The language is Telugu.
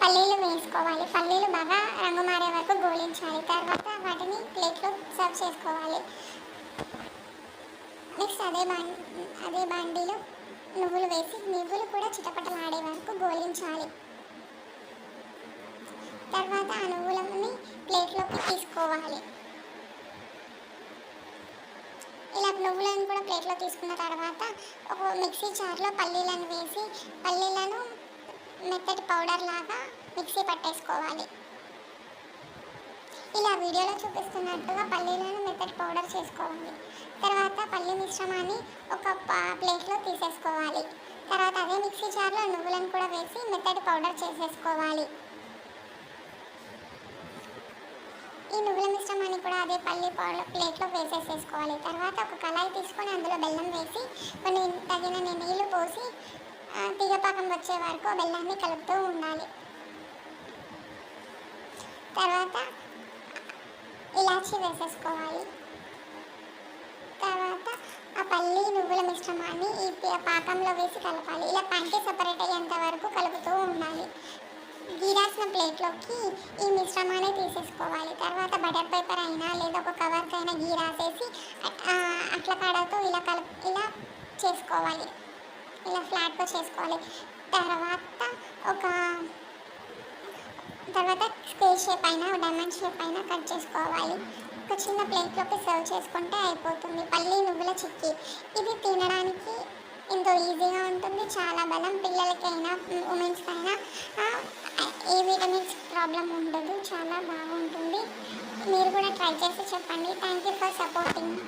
పల్లీలు వేసుకోవాలి. పల్లీలు బాగా రంగు మారే వరకు గోలించాలి. తర్వాత వాటిని ప్లేట్లో సర్వ్ చేసుకోవాలి. నెక్స్ట్ అదే బండిలో నువ్వులు వేసి నువ్వులు కూడా చిటపటలాడే వరకు గోలించాలి. తర్వాత ఆ నువ్వులని ప్లేట్లోకి తీసుకోవాలి. ఇలా నువ్వులను కూడా ప్లేట్లో తీసుకున్న తర్వాత ఒక మిక్సీ జార్లో పల్లీలను వేసి పల్లీలను మెత్తటి పౌడర్ లాగా మిక్సీ పట్టేసుకోవాలి. ఇలా వీడియోలో చూపిస్తున్నట్టుగా పల్లీలను మెత్తటి పౌడర్ చేసుకోవాలి. తర్వాత పల్లీ మిశ్రమాన్ని ఒక ప్లేట్లో తీసేసుకోవాలి. తర్వాత అదే మిక్సీ జార్లో నువ్వులను కూడా వేసి మెత్తటి పౌడర్ చేసేసుకోవాలి. ఈ నువ్వుల మిశ్రమాన్ని కూడా అదే పల్లి పౌడర్ ప్లేట్లో వేసేసేసుకోవాలి. తర్వాత ఒక కళాయి తీసుకొని అందులో బెల్లం వేసి కొన్ని తగినన్ని నీళ్లు పోసి తీగపాకం వచ్చే వరకు బెల్లాన్ని కలుపుతూ ఉండాలి. తర్వాత ఇలాచీ వేసేసుకోవాలి. తర్వాత ఆ పల్లి నువ్వుల మిశ్రమాన్ని ఈ పాకంలో వేసి కలపాలి. ఇలా ప్యాంటీ సపరేట్ అయ్యేంత వరకు కలుపుతూ ఉండాలి. గీరాసిన ప్లేట్లోకి ఈ మిశ్రమాన్ని తీసేసుకోవాలి. తర్వాత బటర్ పేపర్ అయినా లేదా ఒక కవర్కైనా గీ రాసేసి అట్ల కాడతో ఇలా చేసుకోవాలి. ఇలా ఫ్లాట్గా చేసుకోవాలి. తర్వాత స్క్వేర్ షేప్ అయినా డైమండ్ షేప్ అయినా కట్ చేసుకోవాలి. ఒక చిన్న ప్లేట్లోకి సర్వ్ చేసుకుంటే అయిపోతుంది పల్లి నువ్వుల చిక్కీ. ఇది తినడానికి ఎంతో ఈజీగా ఉంటుంది. చాలా బలం, పిల్లలకైనా ఉమెన్స్కైనా ఏ విటమిన్స్ ప్రాబ్లం ఉండదు. చాలా బాగుంటుంది. మీరు కూడా ట్రై చేసి చెప్పండి. Thank you for supporting.